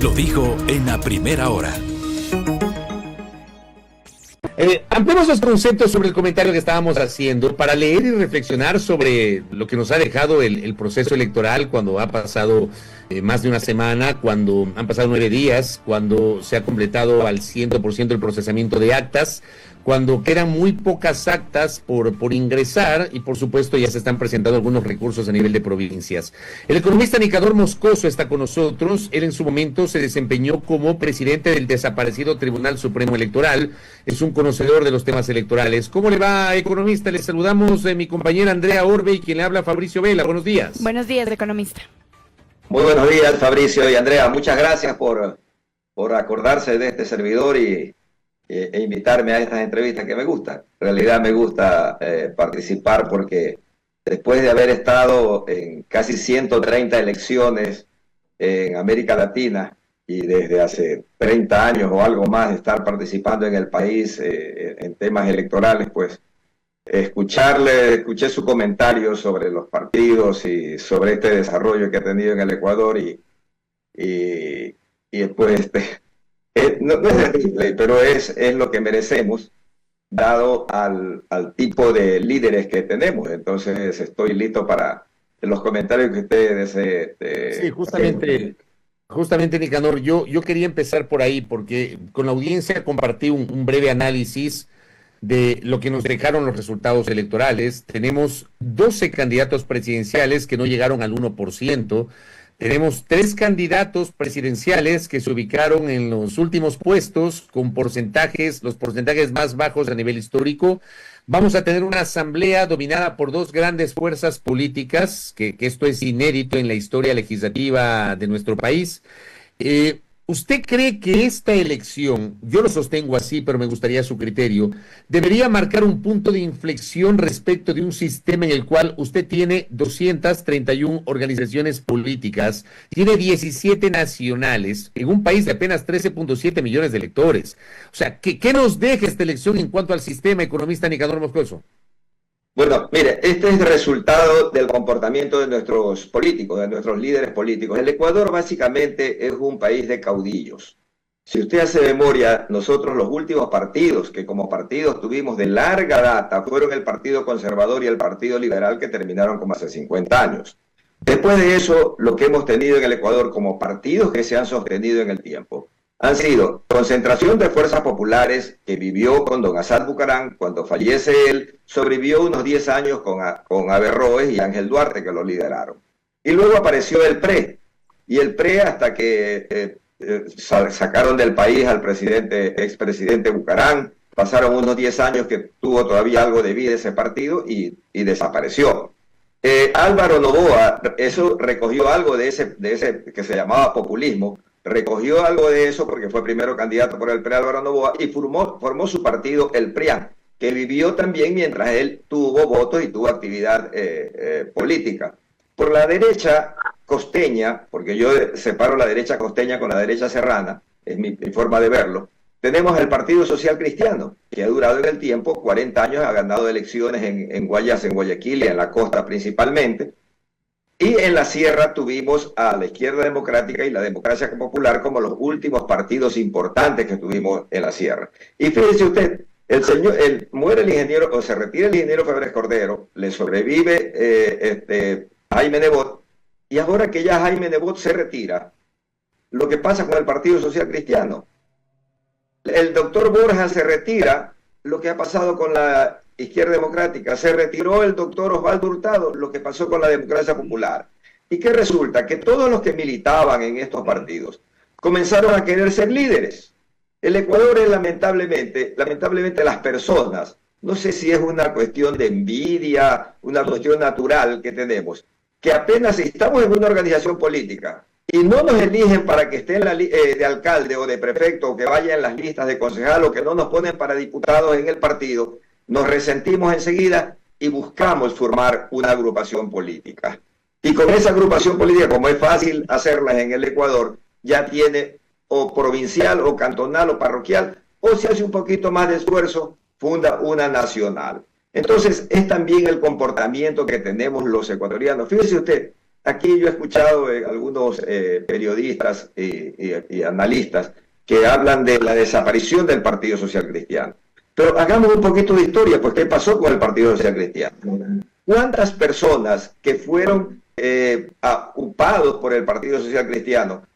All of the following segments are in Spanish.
Lo dijo en la primera hora. Ampliemos los conceptos sobre el comentario que estábamos haciendo para leer y reflexionar sobre lo que nos ha dejado el proceso electoral cuando ha pasado más de una semana, cuando han pasado 9 días, cuando se ha completado al 100% el procesamiento de actas, cuando quedan muy pocas actas por ingresar y por supuesto ya se están presentando algunos recursos a nivel de provincias. El economista Nicanor Moscoso está con nosotros. Él en su momento se desempeñó como presidente del desaparecido Tribunal Supremo Electoral. Es un conocedor de los temas electorales. ¿Cómo le va, economista? Le saludamos mi compañera Andrea Orbe y quien le habla Fabricio Vela. Buenos días. Buenos días, economista. Muy buenos días, Fabricio y Andrea. Muchas gracias por acordarse de este servidor e invitarme a estas entrevistas que me gustan. En realidad me gusta participar porque después de haber estado en casi 130 elecciones en América Latina y desde hace 30 años o algo más de estar participando en el país en temas electorales, pues escuché su comentario sobre los partidos y sobre este desarrollo que ha tenido en el Ecuador y después no es terrible, pero es lo que merecemos dado al tipo de líderes que tenemos. Entonces estoy listo para los comentarios que ustedes sí, justamente Nicanor, yo quería empezar por ahí porque con la audiencia compartí un breve análisis de lo que nos dejaron los resultados electorales. Tenemos 12 candidatos presidenciales que no llegaron al 1%. Tenemos 3 candidatos presidenciales que se ubicaron en los últimos puestos con los porcentajes más bajos a nivel histórico. Vamos a tener una asamblea dominada por 2 grandes fuerzas políticas, que esto es inédito en la historia legislativa de nuestro país. ¿Usted cree que esta elección, yo lo sostengo así, pero me gustaría su criterio, debería marcar un punto de inflexión respecto de un sistema en el cual usted tiene 231 organizaciones políticas, tiene 17 nacionales, en un país de apenas 13.7 millones de electores? O sea, ¿qué nos deja esta elección en cuanto al sistema, economista Nicanor Moscoso? Bueno, mire, este es el resultado del comportamiento de nuestros políticos, de nuestros líderes políticos. El Ecuador básicamente es un país de caudillos. Si usted hace memoria, nosotros los últimos partidos que como partidos tuvimos de larga data fueron el Partido Conservador y el Partido Liberal, que terminaron como hace 50 años. Después de eso, lo que hemos tenido en el Ecuador como partidos que se han sostenido en el tiempo han sido Concentración de Fuerzas Populares, que vivió con don Assad Bucaram. Cuando fallece él, sobrevivió unos 10 años con Averroes y Ángel Duarte, que lo lideraron. Y luego apareció el PRE, y el PRE hasta que sacaron del país al expresidente Bucaram, pasaron unos 10 años que tuvo todavía algo de vida ese partido y desapareció. Álvaro Noboa, eso recogió algo de ese que se llamaba populismo, recogió algo de eso porque fue primero candidato por el PRE Álvaro Noboa y formó su partido, el PRIAN, que vivió también mientras él tuvo votos y tuvo actividad política. Por la derecha costeña, porque yo separo la derecha costeña con la derecha serrana, es mi forma de verlo, tenemos el Partido Social Cristiano, que ha durado en el tiempo 40 años, ha ganado elecciones en Guayas, en Guayaquil y en la costa principalmente. Y en la sierra tuvimos a la Izquierda Democrática y la Democracia Popular como los últimos partidos importantes que tuvimos en la sierra. Y fíjese usted, muere el ingeniero, o se retira el ingeniero Febres Cordero, le sobrevive Jaime Nebot, y ahora que ya Jaime Nebot se retira, lo que pasa con el Partido Social Cristiano, el doctor Borja se retira, lo que ha pasado con la Izquierda Democrática, se retiró el doctor Osvaldo Hurtado, lo que pasó con la Democracia Popular. ¿Y qué resulta? Que todos los que militaban en estos partidos comenzaron a querer ser líderes. El Ecuador es lamentablemente las personas, no sé si es una cuestión de envidia, una cuestión natural que tenemos, que apenas estamos en una organización política y no nos eligen para que esté de alcalde o de prefecto o que vaya en las listas de concejal o que no nos ponen para diputados en el partido, nos resentimos enseguida y buscamos formar una agrupación política. Y con esa agrupación política, como es fácil hacerlas en el Ecuador, ya tiene o provincial o cantonal o parroquial, o si hace un poquito más de esfuerzo, funda una nacional. Entonces es también el comportamiento que tenemos los ecuatorianos. Fíjese usted, aquí yo he escuchado algunos periodistas y analistas que hablan de la desaparición del Partido Social Cristiano. Pero hagamos un poquito de historia, pues ¿qué pasó con el Partido Social Cristiano? ¿Cuántas personas que fueron ocupados por el Partido Social Cristiano,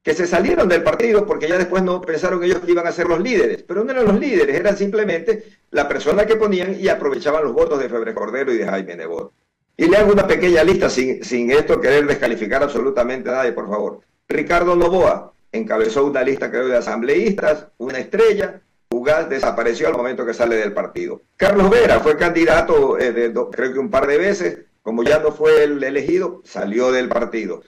que se salieron del partido porque ya después no pensaron ellos que iban a ser los líderes? Pero no eran los líderes, eran simplemente la persona que ponían y aprovechaban los votos de Febres Cordero y de Jaime Nebot. Y le hago una pequeña lista sin esto querer descalificar absolutamente a nadie, por favor. Ricardo Noboa encabezó una lista, creo, de asambleístas, una estrella, fugaz, desapareció al momento que sale del partido. Carlos Vera fue candidato, creo que un par de veces, como ya no fue el elegido, salió del partido.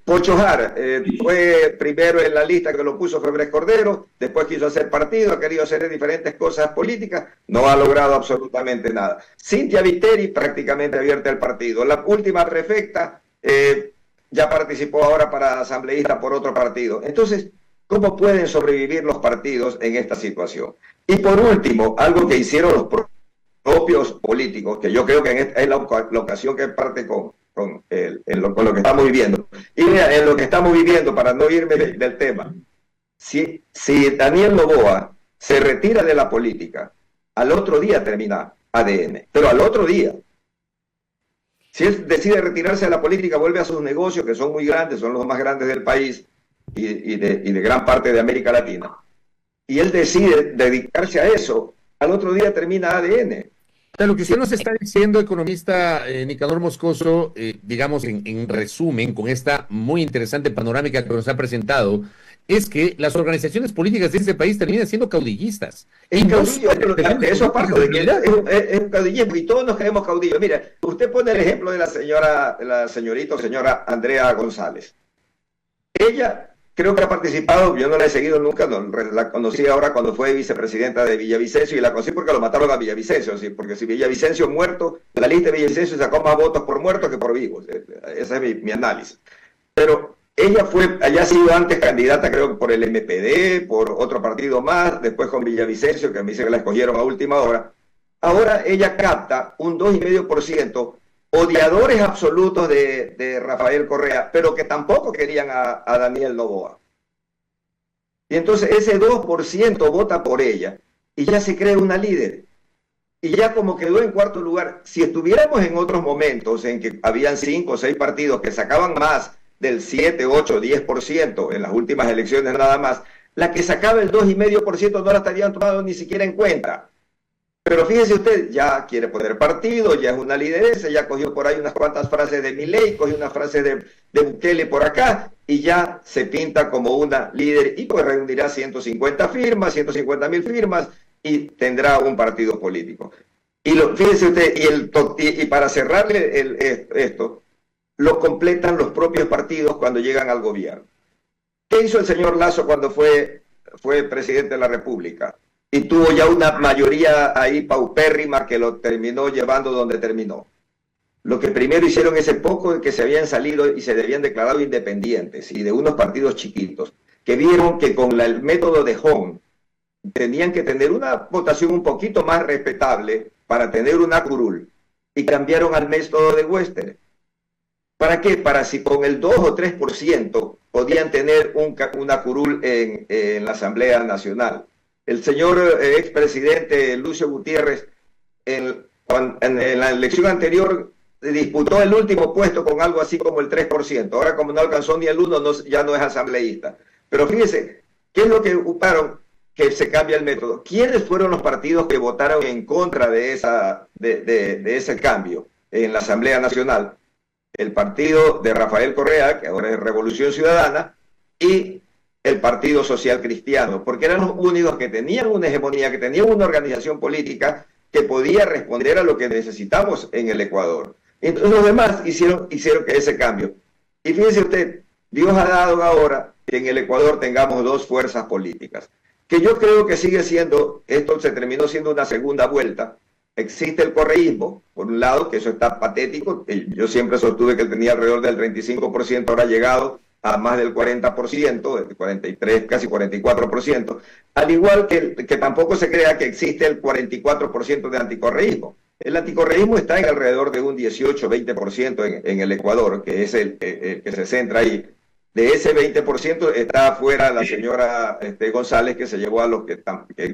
Pocho Jara fue primero en la lista que lo puso Febres Cordero, después quiso hacer partido, ha querido hacer diferentes cosas políticas, no ha logrado absolutamente nada. Cintia Viteri prácticamente abierta el partido. La última prefecta ya participó ahora para asambleísta por otro partido. Entonces, ¿cómo pueden sobrevivir los partidos en esta situación? Y por último, algo que hicieron los propios políticos, que yo creo que es la ocasión que parte con lo que estamos viviendo. Y mira, en lo que estamos viviendo, para no irme del tema, si Daniel Noboa se retira de la política, al otro día termina ADN, pero al otro día. Si él decide retirarse de la política, vuelve a sus negocios, que son muy grandes, son los más grandes del país y de gran parte de América Latina, y él decide dedicarse a eso, al otro día termina ADN. O sea, lo que usted nos está diciendo, economista Nicanor Moscoso, digamos en resumen, con esta muy interesante panorámica que nos ha presentado, es que las organizaciones políticas de este país terminan siendo caudillistas. Es caudillo, eso aparte de que es un caudillismo y todos nos creemos caudillos. Mira, usted pone el ejemplo de la señora Andrea González. Ella creo que ha participado, yo no la he seguido nunca, la conocí ahora cuando fue vicepresidenta de Villavicencio y la conocí porque lo mataron a Villavicencio, ¿sí? Porque si Villavicencio muerto, la lista de Villavicencio sacó más votos por muertos que por vivos. Ese es mi análisis. Pero ella haya sido antes candidata, creo, por el MPD, por otro partido más, después con Villavicencio, que me dice que la escogieron a última hora. Ahora ella capta un 2,5%, odiadores absolutos de Rafael Correa, pero que tampoco querían a Daniel Noboa. Y entonces ese 2% vota por ella y ya se cree una líder. Y ya como quedó en cuarto lugar, si estuviéramos en otros momentos en que habían 5 o 6 partidos que sacaban más del 7, 8, 10% en las últimas elecciones nada más, la que sacaba el 2,5% no la estarían tomando ni siquiera en cuenta. Pero fíjese usted, ya quiere poner partido, ya es una lideresa, ya cogió por ahí unas cuantas frases de Milei, cogió unas frases de Bukele por acá, y ya se pinta como una líder, y pues reunirá 150.000 firmas, y tendrá un partido político. Y fíjese usted, y para cerrarle esto, lo completan los propios partidos cuando llegan al gobierno. ¿Qué hizo el señor Lasso cuando fue presidente de la República? Y tuvo ya una mayoría ahí paupérrima que lo terminó llevando donde terminó. Lo que primero hicieron ese poco de que se habían salido y se habían declarado independientes y de unos partidos chiquitos, que vieron que con el método de Hong tenían que tener una votación un poquito más respetable para tener una curul, y cambiaron al método de Wester. ¿Para qué? Para si con el 2 o 3% podían tener una curul en la Asamblea Nacional. El señor expresidente Lucio Gutiérrez en la elección anterior disputó el último puesto con algo así como el 3%. Ahora como no alcanzó ni el 1%, ya no es asambleísta. Pero fíjese, ¿qué es lo que ocuparon? Que se cambia el método. ¿Quiénes fueron los partidos que votaron en contra de ese cambio en la Asamblea Nacional? El partido de Rafael Correa, que ahora es Revolución Ciudadana, y el Partido Social Cristiano, porque eran los únicos que tenían una hegemonía, que tenían una organización política que podía responder a lo que necesitamos en el Ecuador. Entonces los demás hicieron que ese cambio. Y fíjese usted, Dios ha dado ahora que en el Ecuador tengamos 2 fuerzas políticas, que yo creo que sigue siendo, esto se terminó siendo una segunda vuelta. Existe el correísmo, por un lado, que eso está patético. Yo siempre sostuve que él tenía alrededor del 35%, ahora ha llegado a más del 40%, el 43, casi 44%, al igual que tampoco se crea que existe el 44% de anticorreísmo. El anticorreísmo está en alrededor de un 18-20% en el Ecuador, que es el que se centra ahí. De ese 20% está afuera la señora González, que se llevó a los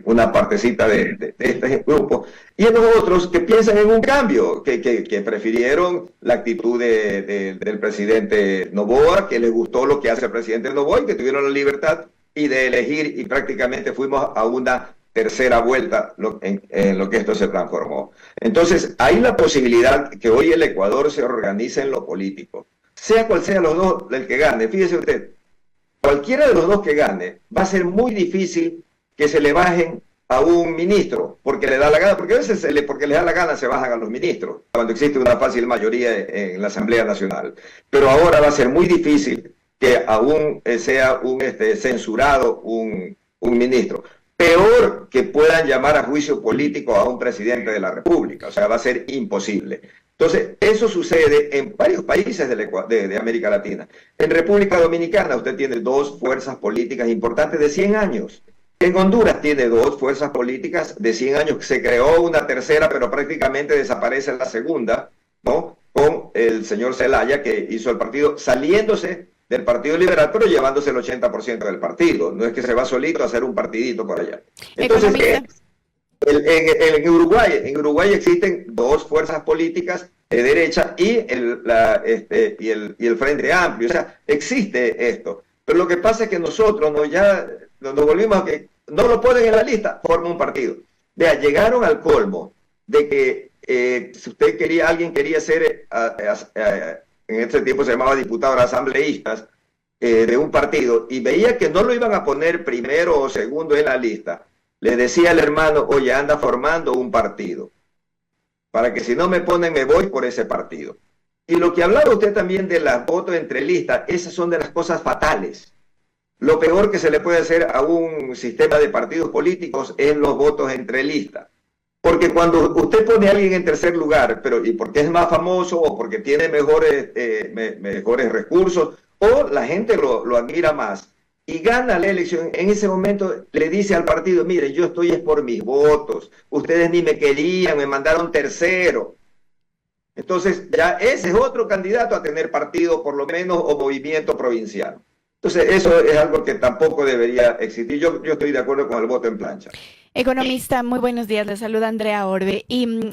una partecita de este grupo, y en los otros que piensan en un cambio, que prefirieron la actitud del presidente Noboa, que les gustó lo que hace el presidente Noboa y que tuvieron la libertad y de elegir, y prácticamente fuimos a una tercera vuelta en lo que esto se transformó. Entonces, hay la posibilidad que hoy el Ecuador se organice en lo político. Sea cual sea los dos, el que gane, fíjese usted, cualquiera de los dos que gane, va a ser muy difícil que se le bajen a un ministro, porque le da la gana, porque a veces porque les da la gana se bajan a los ministros, cuando existe una fácil mayoría en la Asamblea Nacional. Pero ahora va a ser muy difícil que aún sea censurado un ministro. Peor que puedan llamar a juicio político a un presidente de la República, o sea, va a ser imposible. Entonces, eso sucede en varios países de América Latina. En República Dominicana usted tiene dos fuerzas políticas importantes de 100 años. En Honduras tiene dos fuerzas políticas de 100 años. Se creó una tercera, pero prácticamente desaparece la segunda, ¿no? Con el señor Zelaya, que hizo el partido saliéndose del Partido Liberal, pero llevándose el 80% del partido. No es que se va solito a hacer un partidito por allá. Entonces, en Uruguay existen dos fuerzas políticas de derecha y el Frente Amplio. O sea, existe esto. Pero lo que pasa es que nosotros nos volvimos a que no lo ponen en la lista, forma un partido. Vea, llegaron al colmo de que si alguien quería ser en ese tiempo se llamaba diputado asambleístas de un partido, y veía que no lo iban a poner primero o segundo en la lista, le decía al hermano, oye, anda formando un partido, para que si no me ponen me voy por ese partido. Y lo que hablaba usted también de las votos entre listas, esas son de las cosas fatales. Lo peor que se le puede hacer a un sistema de partidos políticos es los votos entre listas. Porque cuando usted pone a alguien en tercer lugar, y porque es más famoso o porque tiene mejores recursos, o la gente lo admira más, y gana la elección, en ese momento le dice al partido, mire, yo estoy es por mis votos, ustedes ni me querían, me mandaron tercero. Entonces ya ese es otro candidato a tener partido, por lo menos, o movimiento provincial. Entonces eso es algo que tampoco debería existir. Yo estoy de acuerdo con el voto en plancha. Economista, muy buenos días. Le saluda Andrea Orbe. Y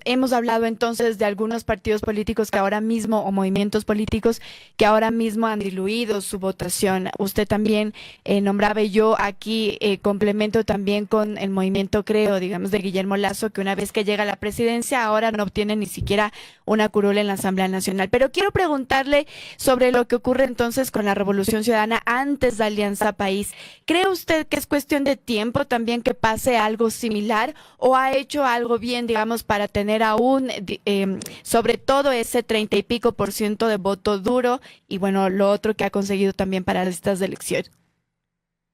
hemos hablado entonces de algunos partidos políticos que ahora mismo, o movimientos políticos que ahora mismo han diluido su votación. Usted también nombraba, y yo aquí complemento también con el movimiento Creo, digamos, de Guillermo Lasso, que una vez que llega a la presidencia ahora no obtiene ni siquiera una curul en la Asamblea Nacional. Pero quiero preguntarle sobre lo que ocurre entonces con la Revolución Ciudadana antes de Alianza País. ¿Cree usted que es cuestión de tiempo también que pase algo similar, o ha hecho algo bien, digamos, para tener aún sobre todo ese 30 y pico % de voto duro, y bueno, lo otro que ha conseguido también para estas elecciones?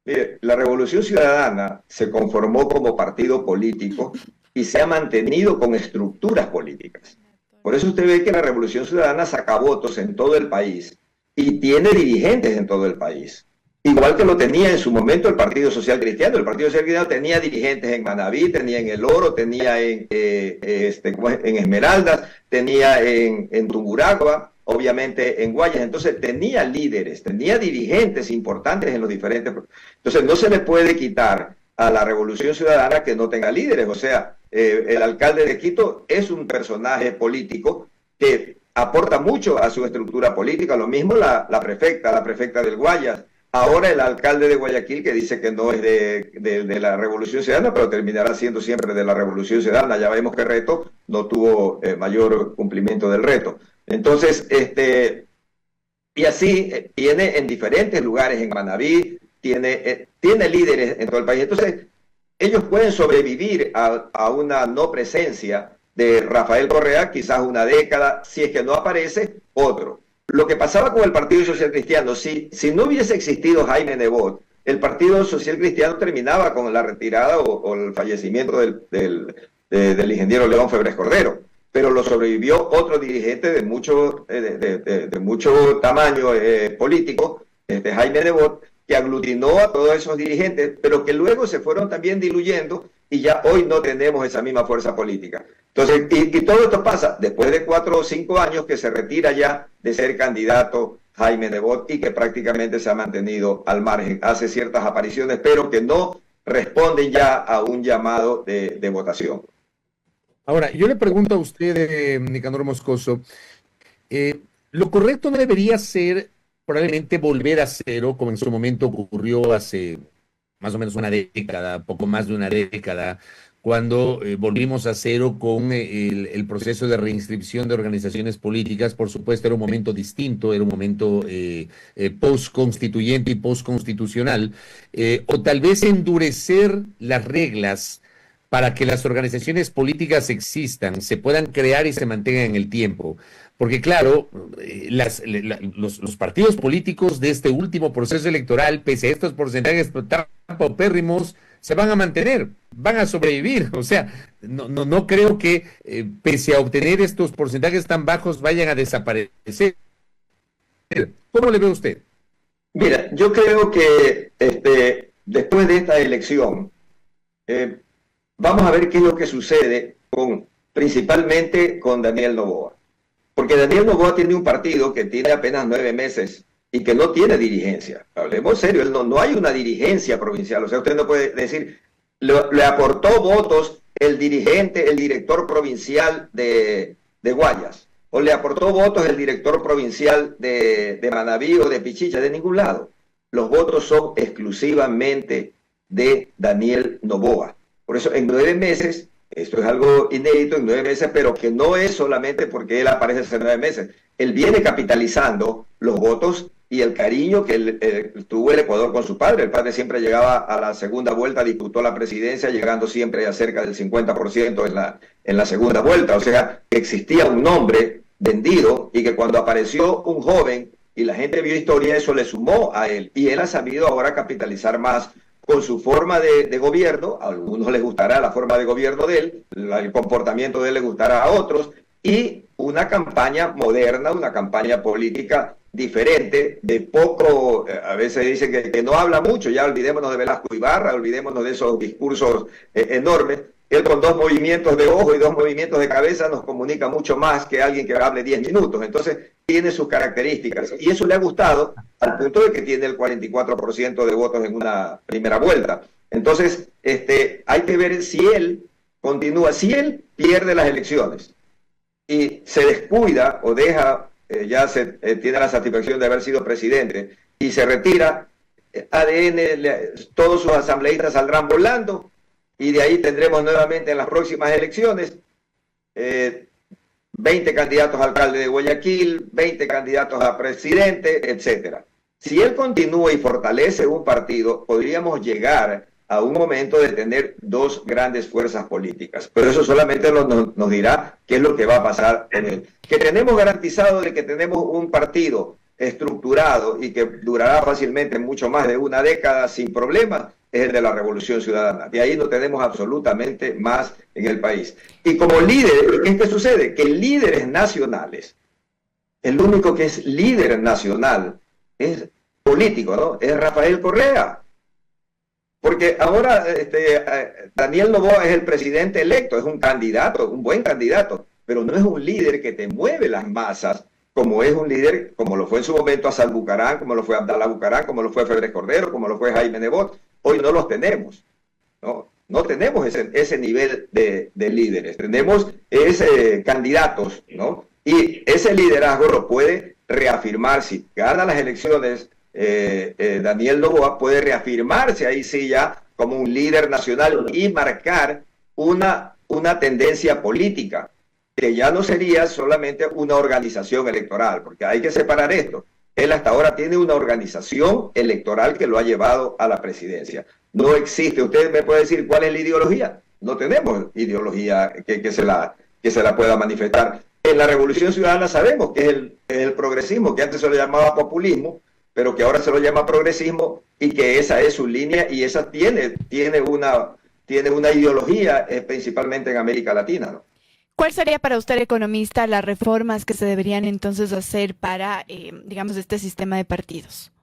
Mire, la Revolución Ciudadana se conformó como partido político y se ha mantenido con estructuras políticas. Por eso usted ve que la Revolución Ciudadana saca votos en todo el país y tiene dirigentes en todo el país. Igual que lo tenía en su momento el Partido Social Cristiano. El Partido Social Cristiano tenía dirigentes en Manabí, tenía en El Oro, tenía en Esmeraldas, tenía en Tungurahua, obviamente en Guayas. Entonces tenía líderes, tenía dirigentes importantes en los diferentes... Entonces no se le puede quitar a la Revolución Ciudadana que no tenga líderes. O sea, el alcalde de Quito es un personaje político que aporta mucho a su estructura política. Lo mismo la prefecta del Guayas. Ahora el alcalde de Guayaquil, que dice que no es de la Revolución Ciudadana, pero terminará siendo siempre de la Revolución Ciudadana. Ya vemos que Reto no tuvo mayor cumplimiento del reto. Entonces, y así tiene en diferentes lugares, en Manabí, tiene líderes en todo el país. Entonces, ellos pueden sobrevivir a una no presencia de Rafael Correa, quizás una década, si es que no aparece otro. Lo que pasaba con el Partido Social Cristiano, si no hubiese existido Jaime Nebot, el Partido Social Cristiano terminaba con la retirada o el fallecimiento del ingeniero León Febres Cordero, pero lo sobrevivió otro dirigente de mucho tamaño político, Jaime Nebot, que aglutinó a todos esos dirigentes, pero que luego se fueron también diluyendo y ya hoy no tenemos esa misma fuerza política. Entonces, y todo esto pasa después de 4 o 5 años que se retira ya de ser candidato Jaime Nebot y que prácticamente se ha mantenido al margen. Hace ciertas apariciones, pero que no responden ya a un llamado de votación. Ahora, yo le pregunto a usted, Nicanor Moscoso, lo correcto no debería ser probablemente volver a cero, como en su momento ocurrió hace más o menos una década, poco más de una década, cuando volvimos a cero con el proceso de reinscripción de organizaciones políticas. Por supuesto, era un momento distinto, era un momento post-constituyente y post-constitucional, o tal vez endurecer las reglas para que las organizaciones políticas existan, se puedan crear y se mantengan en el tiempo. Porque claro, los partidos políticos de este último proceso electoral, pese a estos porcentajes tan paupérrimos, se van a mantener, van a sobrevivir. O sea, no creo que pese a obtener estos porcentajes tan bajos vayan a desaparecer. ¿Cómo le ve usted? Mira, yo creo que después de esta elección, vamos a ver qué es lo que sucede principalmente con Daniel Noboa. Porque Daniel Noboa tiene un partido que tiene apenas 9 meses y que no tiene dirigencia. Hablemos serio, no hay una dirigencia provincial. O sea, usted no puede decir, le aportó votos el director provincial de Guayas, o le aportó votos el director provincial de Manabí o de Pichicha, de ningún lado. Los votos son exclusivamente de Daniel Noboa. Por eso, en 9 meses, esto es algo inédito en 9 meses, pero que no es solamente porque él aparece hace 9 meses. Él viene capitalizando los votos y el cariño que tuvo el Ecuador con su padre. El padre siempre llegaba a la segunda vuelta, disputó la presidencia, llegando siempre a cerca del 50% en la segunda vuelta. O sea, que existía un nombre vendido y que cuando apareció un joven y la gente vio historia, eso le sumó a él. Y él ha sabido ahora capitalizar más con su forma de gobierno. A algunos les gustará la forma de gobierno de él, el comportamiento de él les gustará a otros, y una campaña moderna, una campaña política diferente, de poco, a veces dicen que no habla mucho, ya olvidémonos de Velasco Ibarra, olvidémonos de esos discursos enormes. Él con 2 movimientos de ojo y 2 movimientos de cabeza nos comunica mucho más que alguien que hable 10 minutos. Entonces tiene sus características y eso le ha gustado al punto de que tiene el 44% de votos en una primera vuelta. Entonces hay que ver si él continúa, si él pierde las elecciones y se descuida o deja, tiene la satisfacción de haber sido presidente y se retira, todos sus asambleístas saldrán volando. Y de ahí tendremos nuevamente en las próximas elecciones 20 candidatos a alcalde de Guayaquil, 20 candidatos a presidente, etc. Si él continúa y fortalece un partido, podríamos llegar a un momento de tener 2 grandes fuerzas políticas. Pero eso solamente nos dirá qué es lo que va a pasar en él. Que tenemos garantizado de que tenemos un partido estructurado y que durará fácilmente mucho más de una década sin problemas, es el de la Revolución Ciudadana. De ahí no tenemos absolutamente más en el país. Y como líderes, ¿qué sucede? Que líderes nacionales, el único que es líder nacional es político, ¿no? Es Rafael Correa. Porque ahora Daniel Noboa es el presidente electo, es un candidato, un buen candidato, pero no es un líder que te mueve las masas, como es un líder, como lo fue en su momento Assad Bucarán, como lo fue Abdalá Bucarán, como lo fue Febres Cordero, como lo fue Jaime Nebot. Hoy no los tenemos, no tenemos ese nivel de líderes, tenemos candidatos, ¿no? Y ese liderazgo lo puede reafirmar, si gana las elecciones Daniel Noboa, puede reafirmarse ahí sí ya como un líder nacional y marcar una tendencia política, que ya no sería solamente una organización electoral, porque hay que separar esto. Él hasta ahora tiene una organización electoral que lo ha llevado a la presidencia. No existe, usted me puede decir cuál es la ideología. No tenemos ideología que se la pueda manifestar. En la Revolución Ciudadana sabemos que es el progresismo, que antes se lo llamaba populismo, pero que ahora se lo llama progresismo, y que esa es su línea, y esa tiene una ideología principalmente en América Latina, ¿no? ¿Cuál sería para usted, economista, las reformas que se deberían entonces hacer para, digamos, este sistema de partidos?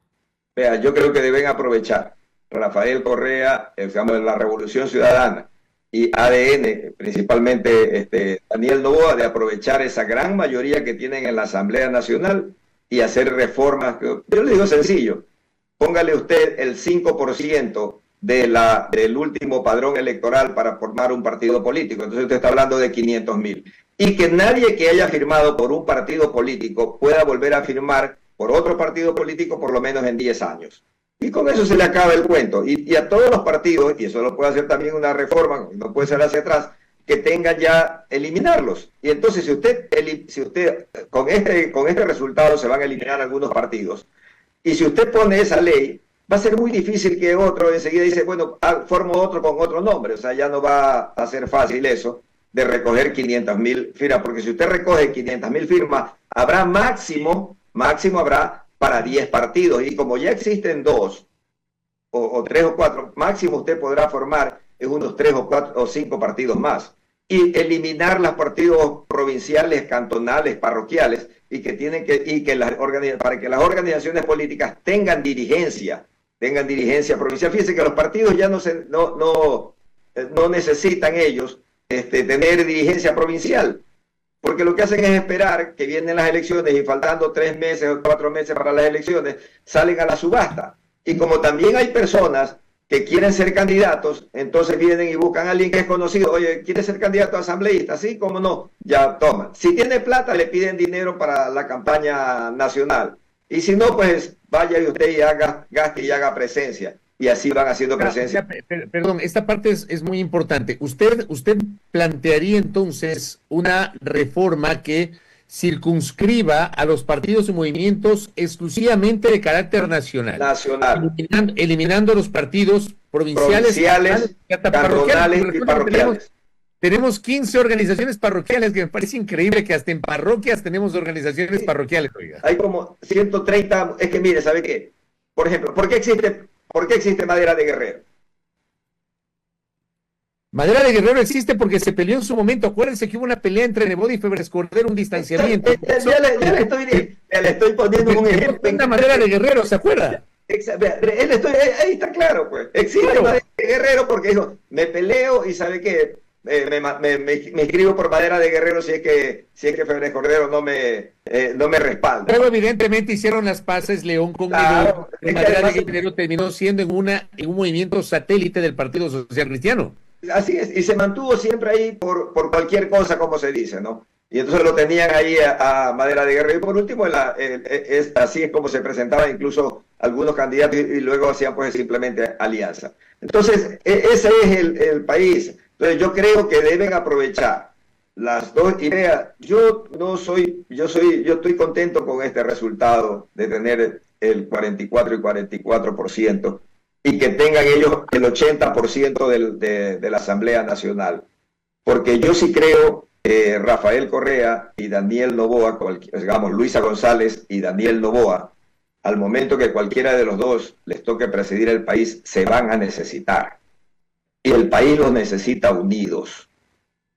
Vea, yo creo que deben aprovechar Rafael Correa, digamos, la Revolución Ciudadana, y ADN, principalmente Daniel Noboa, de aprovechar esa gran mayoría que tienen en la Asamblea Nacional y hacer reformas. Yo le digo sencillo, póngale usted el 5% del último padrón electoral para formar un partido político. Entonces usted está hablando de 500.000. Y que nadie que haya firmado por un partido político pueda volver a firmar por otro partido político por lo menos en 10 años. Y con eso se le acaba el cuento. Y a todos los partidos, y eso lo puede hacer también una reforma, no puede ser hacia atrás, que tengan ya eliminarlos. Y entonces si usted con este resultado se van a eliminar algunos partidos, y si usted pone esa ley, va a ser muy difícil que otro enseguida dice, bueno, formo otro con otro nombre. O sea, ya no va a ser fácil eso de recoger 500.000 firmas, porque si usted recoge 500.000 firmas, habrá máximo habrá para 10 partidos, y como ya existen 2 o 3 o 4, máximo usted podrá formar en unos 3 o 4 o 5 partidos más, y eliminar los partidos provinciales, cantonales, parroquiales, para que las organizaciones políticas tengan dirigencia provincial. Fíjense que los partidos ya no necesitan ellos tener dirigencia provincial, porque lo que hacen es esperar que vienen las elecciones y faltando 3 meses o 4 meses para las elecciones, salen a la subasta. Y como también hay personas que quieren ser candidatos, entonces vienen y buscan a alguien que es conocido. Oye, ¿quiere ser candidato a asambleísta? Sí, ¿cómo no? Ya, toma. Si tiene plata, le piden dinero para la campaña nacional. Y si no, pues vaya y usted gaste y haga presencia. Y así van haciendo presencia. Perdón, esta parte es muy importante. ¿Usted plantearía entonces una reforma que circunscriba a los partidos y movimientos exclusivamente de carácter nacional? Eliminando los partidos provinciales cantonales y parroquiales. Tenemos 15 organizaciones parroquiales, que me parece increíble que hasta en parroquias tenemos organizaciones parroquiales. Oiga. Hay como 130, es que mire, ¿sabe qué? Por ejemplo, ¿por qué existe Madera de Guerrero? Madera de Guerrero existe porque se peleó en su momento. Acuérdense que hubo una pelea entre Nebot y Febres Cordero, un distanciamiento. Ya le estoy poniendo un ejemplo. Madera de Guerrero, ¿se acuerda? Ahí está claro, pues. Existe Madera de Guerrero porque dijo, me peleo y ¿sabe qué? Me inscribo por Madera de Guerrero si es que Febres Cordero no me respalda. Pero evidentemente hicieron las paces León con claro, Madera de Guerrero terminó siendo en un movimiento satélite del Partido Social Cristiano. Así es, y se mantuvo siempre ahí por cualquier cosa, como se dice, ¿no? Y entonces lo tenían ahí a Madera de Guerrero. Y por último, así es como se presentaban incluso algunos candidatos y luego hacían pues simplemente alianza. Entonces, ese es el país. Entonces yo creo que deben aprovechar las dos ideas. Yo estoy contento con este resultado de tener el 44 y 44%. Y que tengan ellos el 80% de la Asamblea Nacional. Porque yo sí creo que Rafael Correa y Daniel Noboa, digamos Luisa González y Daniel Noboa, al momento que cualquiera de los dos les toque presidir el país, se van a necesitar. Y el país los necesita unidos.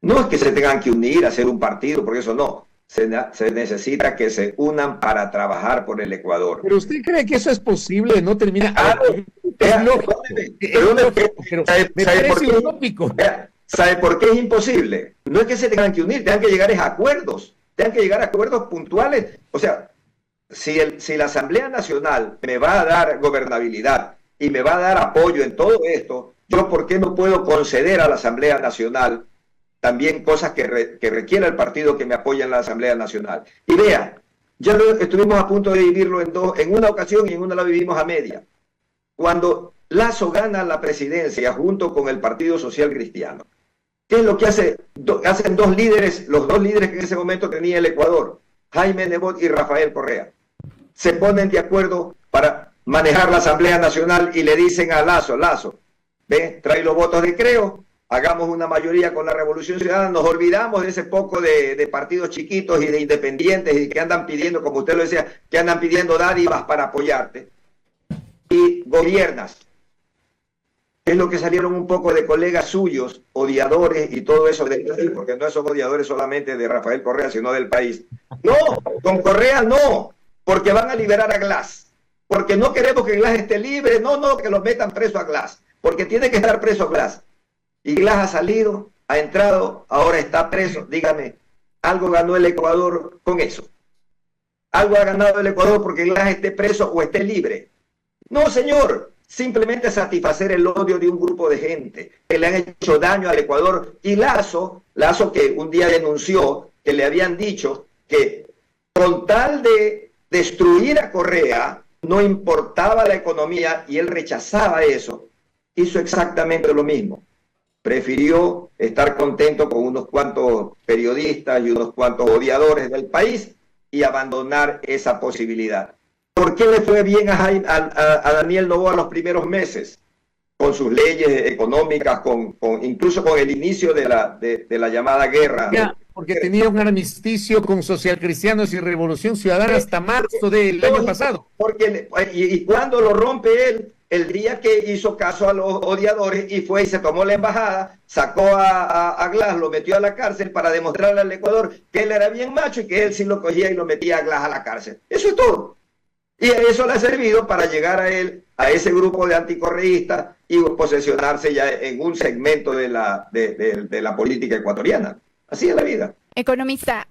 No es que se tengan que unir a hacer un partido, porque eso no. Se necesita que se unan para trabajar por el Ecuador. ¿Pero usted cree que eso es posible? No termina... ¿Sabe por qué es imposible? No es que se tengan que unir, tengan que llegar a acuerdos, puntuales. O sea, si la Asamblea Nacional me va a dar gobernabilidad y me va a dar apoyo en todo esto, yo ¿por qué no puedo conceder a la Asamblea Nacional también cosas que requiera el partido que me apoya en la Asamblea Nacional? Y vea, ya estuvimos a punto de vivirlo en una ocasión y en una la vivimos a media. Cuando Lasso gana la presidencia junto con el Partido Social Cristiano, ¿qué es lo que hacen los dos líderes que en ese momento tenía el Ecuador? Jaime Nebot y Rafael Correa. Se ponen de acuerdo para manejar la Asamblea Nacional y le dicen a Lasso, ve, trae los votos de Creo, hagamos una mayoría con la Revolución Ciudadana, nos olvidamos de ese poco de partidos chiquitos y de independientes y que andan pidiendo, como usted lo decía, que andan pidiendo dádivas para apoyarte. Y gobiernas. Es lo que salieron un poco de colegas suyos, odiadores y todo eso, porque no son odiadores solamente de Rafael Correa, sino del país. No, con Correa no, porque van a liberar a Glass, porque no queremos que Glass esté libre, no, que lo metan preso a Glass, porque tiene que estar preso Glass. Y Glass ha salido, ha entrado, ahora está preso. Dígame, ¿algo ganó el Ecuador con eso? ¿Algo ha ganado el Ecuador porque Glass esté preso o esté libre? No, señor. Simplemente satisfacer el odio de un grupo de gente que le han hecho daño al Ecuador. Y Lazo que un día denunció que le habían dicho que con tal de destruir a Correa no importaba la economía, y él rechazaba eso, hizo exactamente lo mismo. Prefirió estar contento con unos cuantos periodistas y unos cuantos odiadores del país y abandonar esa posibilidad. ¿Por qué le fue bien a Daniel Noboa los primeros meses? Con sus leyes económicas, incluso con el inicio de la llamada guerra. Ya, porque tenía un armisticio con socialcristianos y Revolución Ciudadana hasta marzo del año pasado. Y cuando lo rompe él, el día que hizo caso a los odiadores y fue y se tomó la embajada, sacó a Glass, lo metió a la cárcel para demostrarle al Ecuador que él era bien macho y que él sí lo cogía y lo metía a Glass a la cárcel. Eso es todo. Y eso le ha servido para llegar a ese grupo de anticorreístas y posesionarse ya en un segmento de la política ecuatoriana. Así es la vida. Economista,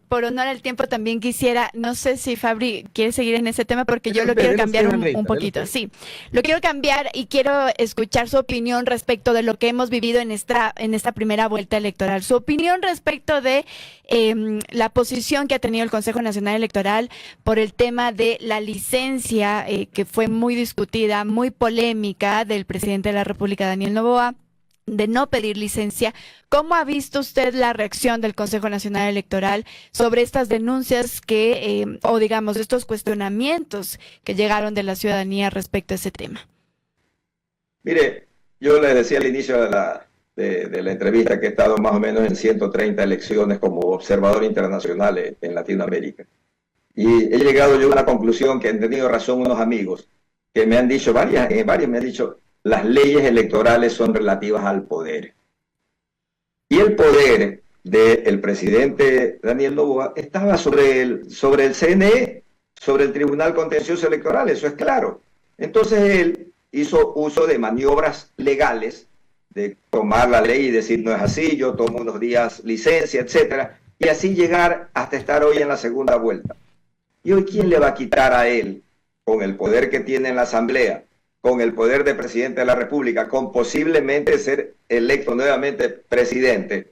por honor al tiempo también quisiera, no sé si Fabri quiere seguir en ese tema porque yo lo quiero cambiar un poquito. Sí, lo quiero cambiar y quiero escuchar su opinión respecto de lo que hemos vivido en esta primera vuelta electoral. Su opinión respecto de la posición que ha tenido el Consejo Nacional Electoral por el tema de la licencia que fue muy discutida, muy polémica del presidente de la República, Daniel Noboa, de no pedir licencia. ¿Cómo ha visto usted la reacción del Consejo Nacional Electoral sobre estas denuncias o digamos, estos cuestionamientos que llegaron de la ciudadanía respecto a ese tema? Mire, yo le decía al inicio de la entrevista que he estado más o menos en 130 elecciones como observador internacional en Latinoamérica. Y he llegado yo a una conclusión que han tenido razón unos amigos que me han dicho, varias me han dicho, las leyes electorales son relativas al poder. Y el poder del presidente Daniel Noboa estaba sobre el CNE, sobre el Tribunal Contencioso Electoral, eso es claro. Entonces él hizo uso de maniobras legales, de tomar la ley y decir no es así, yo tomo unos días licencia, etcétera, y así llegar hasta estar hoy en la segunda vuelta. ¿Y hoy quién le va a quitar a él, con el poder que tiene en la Asamblea, con el poder de presidente de la República, con posiblemente ser electo nuevamente presidente,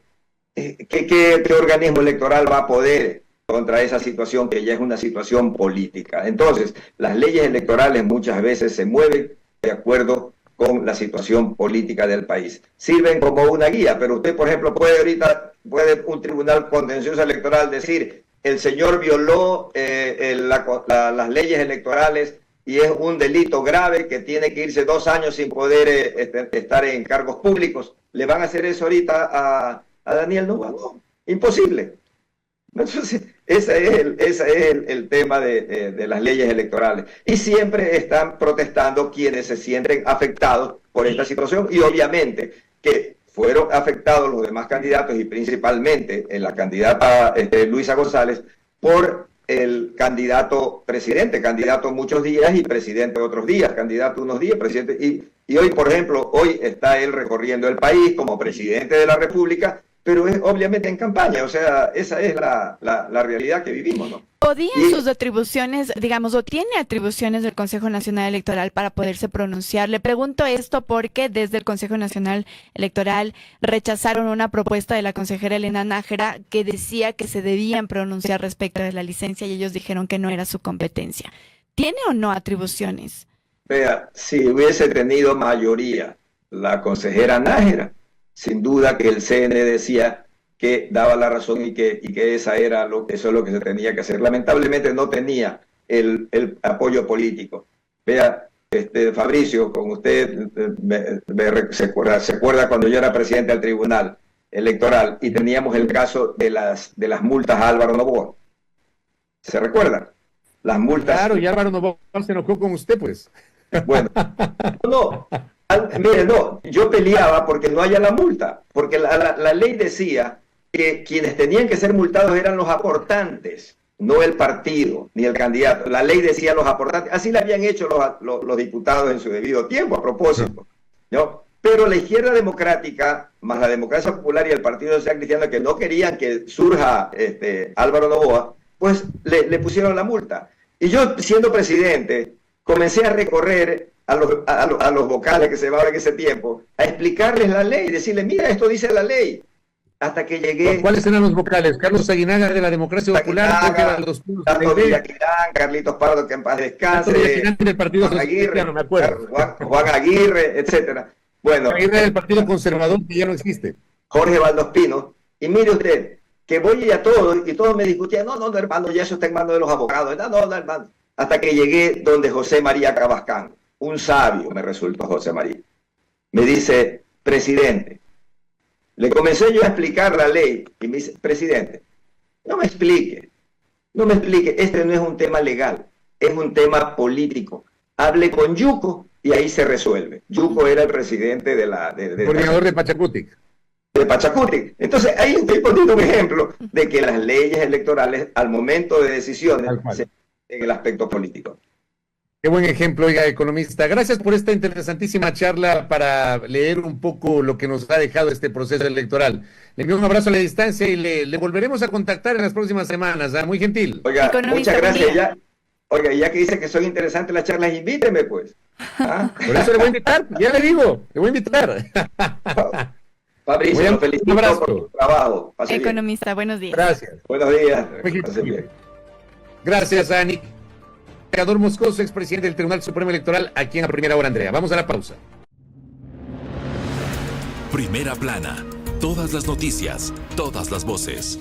¿qué organismo electoral va a poder contra esa situación que ya es una situación política? Entonces, las leyes electorales muchas veces se mueven de acuerdo con la situación política del país. Sirven como una guía, pero usted, por ejemplo, puede un tribunal contencioso electoral decir, el señor violó las leyes electorales y es un delito grave que tiene que irse 2 años sin poder estar en cargos públicos. ¿Le van a hacer eso ahorita a Daniel Noboa? No, imposible. Entonces, ese es el tema de las leyes electorales. Y siempre están protestando quienes se sienten afectados por esta situación. Y obviamente que fueron afectados los demás candidatos y principalmente la candidata Luisa González por el candidato presidente, candidato muchos días y presidente otros días, candidato unos días, presidente. Y hoy, por ejemplo, hoy está él recorriendo el país como presidente de la República, pero es obviamente en campaña, o sea, esa es la realidad que vivimos, ¿no? ¿Podían sus atribuciones, digamos, o tiene atribuciones del Consejo Nacional Electoral para poderse pronunciar? Le pregunto esto porque desde el Consejo Nacional Electoral rechazaron una propuesta de la consejera Elena Nájera que decía que se debían pronunciar respecto de la licencia y ellos dijeron que no era su competencia. ¿Tiene o no atribuciones? Vea, si hubiese tenido mayoría la consejera Nájera, sin duda que el CNE decía que daba la razón y que eso es lo que se tenía que hacer. Lamentablemente no tenía el apoyo político. Vea, Fabricio, con usted se acuerda cuando yo era presidente del Tribunal Electoral y teníamos el caso de las multas a Álvaro Noboa. ¿Se recuerda? Las multas. Claro, y Álvaro Noboa se enojó con usted, pues. Bueno, mire, yo peleaba porque no haya la multa, porque la ley decía que quienes tenían que ser multados eran los aportantes, no el partido ni el candidato. La ley decía los aportantes, así lo habían hecho los diputados en su debido tiempo, a propósito, ¿no? Pero la izquierda democrática, más la democracia popular y el Partido Social Cristiano, que no querían que surja Álvaro Noboa, pues le pusieron la multa. Y yo, siendo presidente, comencé a recorrer a los vocales que se llevaban en ese tiempo, a explicarles la ley, decirles, mira, esto dice la ley. Hasta que llegué... ¿Cuáles eran los vocales? Carlos Aguinaga de la Democracia Popular, Carlos Villaquirán, Carlitos Pardo, que en paz descanse, del Partido Juan Aguirre, no me acuerdo. Juan Aguirre, etcétera. Bueno, Aguirre del Partido Conservador, que ya no existe. Jorge Valdospino. Y mire usted, que voy a todos, y todos me discutían, no, hermano, ya eso está en manos de los abogados. No, hermano. Hasta que llegué donde José María Cabascán, un sabio me resultó José María. Me dice, presidente, le comencé yo a explicar la ley, y me dice, presidente, no me explique, este no es un tema legal, es un tema político. Hable con Yuco y ahí se resuelve. Yuco era el presidente coordinador de Pachacutic. De Pachacutic. Entonces, ahí estoy poniendo un ejemplo de que las leyes electorales, al momento de decisiones, en el aspecto político. Qué buen ejemplo, oiga, economista. Gracias por esta interesantísima charla para leer un poco lo que nos ha dejado este proceso electoral. Le envío un abrazo a la distancia y le volveremos a contactar en las próximas semanas. Muy gentil. Oiga, Economista, muchas gracias. Ya que dice que son interesantes las charlas, invíteme pues. ¿Ah? Por eso le voy a invitar, ya le digo, le voy a invitar. Fabricio, lo felicito por tu trabajo. Pase economista, bien. buenos días. Gracias. Buenos días. Pase bien. Gracias a Nicanor Moscoso, expresidente del Tribunal Supremo Electoral, aquí en la primera hora, Andrea. Vamos a la pausa. Primera plana. Todas las noticias, todas las voces.